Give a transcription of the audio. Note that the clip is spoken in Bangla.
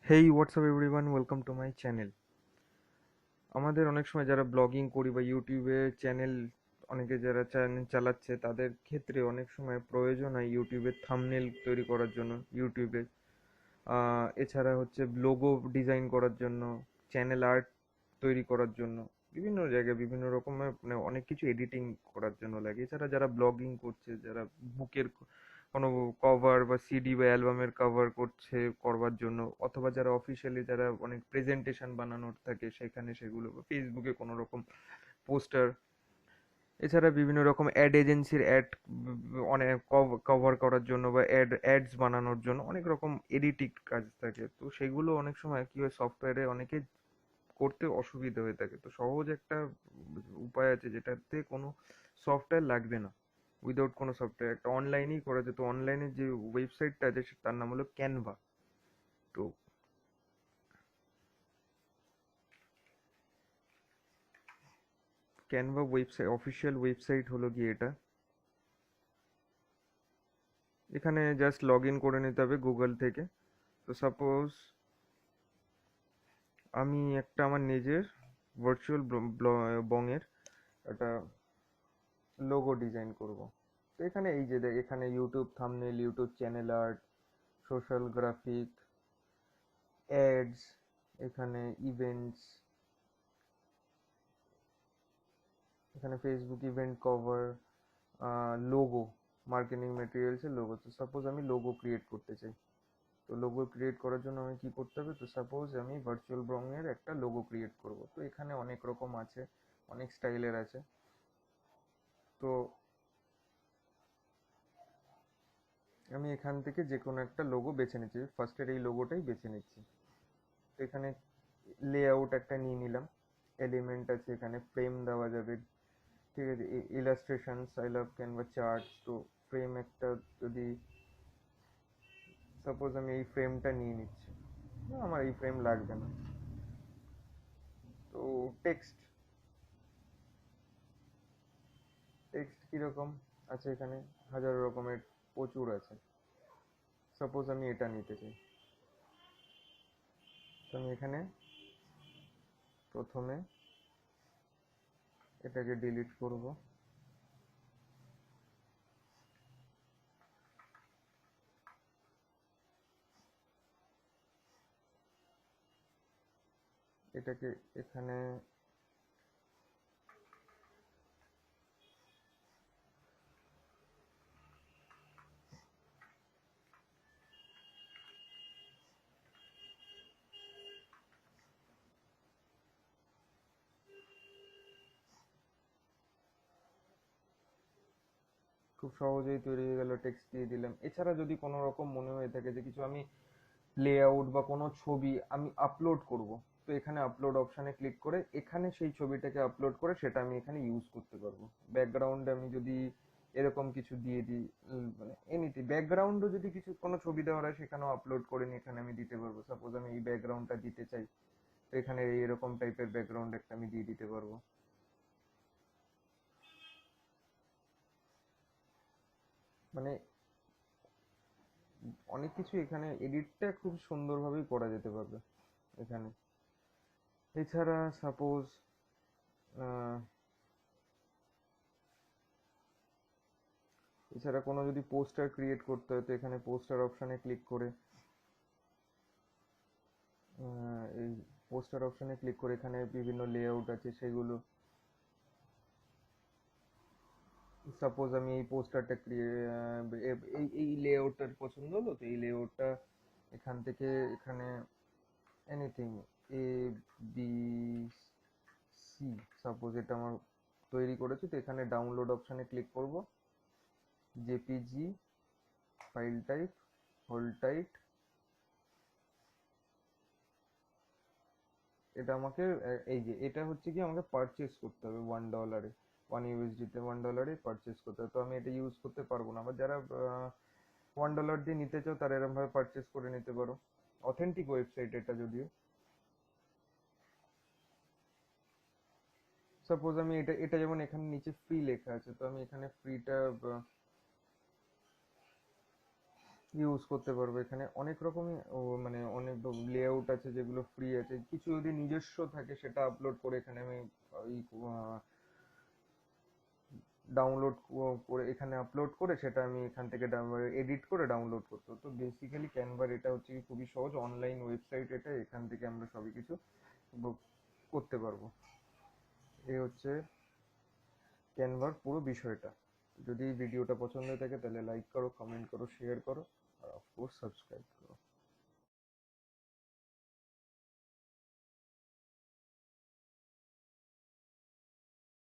Hey WhatsApp everyone, welcome to my channel. আমাদের অনেক সময় যারা ব্লগিং করি বা ইউটিউবে চ্যানেল, অনেকে যারা চ্যানেল চালাচ্ছে তাদের ক্ষেত্রে অনেক সময় প্রয়োজন হয় ইউটিউবের থাম্বনেল তৈরি করার জন্য, ইউটিউবে এছাড়া হচ্ছে লোগো ডিজাইন করার জন্য, চ্যানেল আর্ট তৈরি করার জন্য, বিভিন্ন জায়গায় বিভিন্ন রকমের মানে অনেক কিছু এডিটিং করার জন্য লাগে। এছাড়া যারা ব্লগিং করছে, যারা বুকের কোনো কভার বা সিডি বা অ্যালবামের কভার করছে করবার জন্য, অথবা যারা অফিসিয়ালি যারা অনেক প্রেজেন্টেশন বানানোর থাকে সেখানে সেগুলো, বা ফেসবুকে কোনো রকম পোস্টার, এছাড়া বিভিন্ন রকম অ্যাড এজেন্সির অ্যাড অনেক কভার করার জন্য বা অ্যাডস বানানোর জন্য অনেক রকম এডিটিং কাজ থাকে। তো সেগুলো অনেক সময় কি হয়, সফটওয়্যারে অনেকে করতে অসুবিধা হয়ে থাকে। তো সহজ একটা উপায় আছে যেটাতে কোনো সফটওয়্যার লাগবে না, উইদাউট কোনো সফটওয়্যার একটা অনলাইনেই করা যেত। অনলাইনে যে ওয়েবসাইটটা আছে তার নাম হলো ক্যানভা। তো ক্যানভা ওয়েবসাইট, অফিসিয়াল ওয়েবসাইট হলো গিয়ে এটা। এখানে জাস্ট লগ ইন করে নিতে হবে গুগল থেকে। তো সাপোজ আমি একটা আমার নিজের ভার্চুয়াল বংয়ের একটা লোগো ডিজাইন করব। তো এখানে এই যে এখানে YouTube thumbnail, YouTube channel art, social graphic, ads, এখানে ইভেন্টস, এখানে Facebook event cover, logo, marketing ম্যাটেরিয়ালসের লোগো। তো সাপোজ আমি লোগো ক্রিয়েট করতে চাই। তো লোগো ক্রিয়েট করার জন্য আমি কি করতে হবে, তো সাপোজ আমি ভার্চুয়াল ব্রঙের একটা লোগো ক্রিয়েট করব। তো এখানে অনেক রকম আছে, অনেক স্টাইলের আছে। তো আমি এখান থেকে যে কোনো একটা লোগো বেছে নিচ্ছি, ফার্স্টের এই লোগোটাই বেছে নিচ্ছি। তো এখানে লেআউট একটা নিয়ে নিলাম, এলিমেন্ট আছে, এখানে ফ্রেম দেওয়া যাবে, ঠিক আছে, illustrations, I love Canva, charts. তো ফ্রেম একটা, যদি সাপোজ আমি এই ফ্রেমটা নিয়ে নিচ্ছি, না আমার এই ফ্রেম লাগবে না। তো টেক্সট, টেক্সট কিরকম আছে এখানে, হাজার রকমের, প্রচুর আছে। সাপোজ আমি এটা নিতে চাই, তো আমি এখানে প্রথমে এটাকে ডিলিট করব। এটাকে এখানে খুব সহজেই তৈরি হয়ে গেল, টেক্সট দিয়ে দিলাম। এছাড়া যদি কোনো রকম মনে হয়ে থাকে যে কিছু আমি লেআউট বা কোনো ছবি আমি আপলোড করব, তো এখানে আপলোড অপশানে ক্লিক করে এখানে সেই ছবিটাকে আপলোড করে সেটা আমি এখানে ইউজ করতে পারবো। ব্যাকগ্রাউন্ডে আমি যদি এরকম কিছু দিয়ে দিই, মানে এমনিতে ব্যাকগ্রাউন্ডও যদি কিছু কোনো ছবি দেওয়া হয় সেখানেও আপলোড করে নিয়ে এখানে আমি দিতে পারবো। সাপোজ আমি এই ব্যাকগ্রাউন্ডটা দিতে চাই, তো এখানে এরকম টাইপের ব্যাকগ্রাউন্ড একটা আমি দিয়ে দিতে পারবো। মানে অনেক কিছু এখানে এডিটটা খুব সুন্দরভাবেই করা যেতে পারবে এখানে। এছাড়া সাপোজ এছাড়া কোনো যদি পোস্টার ক্রিয়েট করতে হয়, তো এখানে পোস্টার অপশানে ক্লিক করে এই পোস্টার অপশানে ক্লিক করে এখানে বিভিন্ন লেআউট আছে সেগুলো, সাপোজ আমি এই পোস্টারটা এই এই লেআউটটার পছন্দ হলো, তো এই লেআউটটা এখান থেকে এখানে anything A B C, suppose এটা আমার তৈরি করেছি। তো এখানে ডাউনলোড অপশানে ক্লিক করব, JPG, file type, hold tight. এটা আমাকে এই যে এটা হচ্ছে কি আমাকে পারচেস করতে হবে $1, $1 $1 পারচেস করতে হবে। তো আমি এটা ইউজ করতে পারবো না। আবার যারা $1 দিয়ে নিতে চাও তারা এরকম ভাবে পারচেস করে নিতে পারো। অথেন্টিক ওয়েবসাইট এটা যদিও। সাপোজ আমি এটা এটা যেমন এখানে নিচে ফ্রি লেখা আছে, তো আমি এখানে ফ্রিটা ইউজ করতে পারবো। এখানে অনেক রকমই মানে অনেক লেআউট আছে যেগুলো ফ্রি আছে, কিছু যদি নিজস্ব থাকে সেটা আপলোড করে এখানে আমি ওই ডাউনলোড করে এখানে আপলোড করে সেটা আমি এখান থেকে এডিট করে ডাউনলোড করতে। তো বেসিক্যালি ক্যানভার এটা হচ্ছে কি খুবই সহজ অনলাইন ওয়েবসাইট, এটা এখান থেকে আমরা সবই কিছু করতে পারবো। এই হচ্ছে ক্যানভার পুরো বিষয়টা। যদি ভিডিওটা পছন্দ হয়ে থাকে তাহলে লাইক করো, কমেন্ট করো, শেয়ার করো, আর অফকোর্স সাবস্ক্রাইব করো।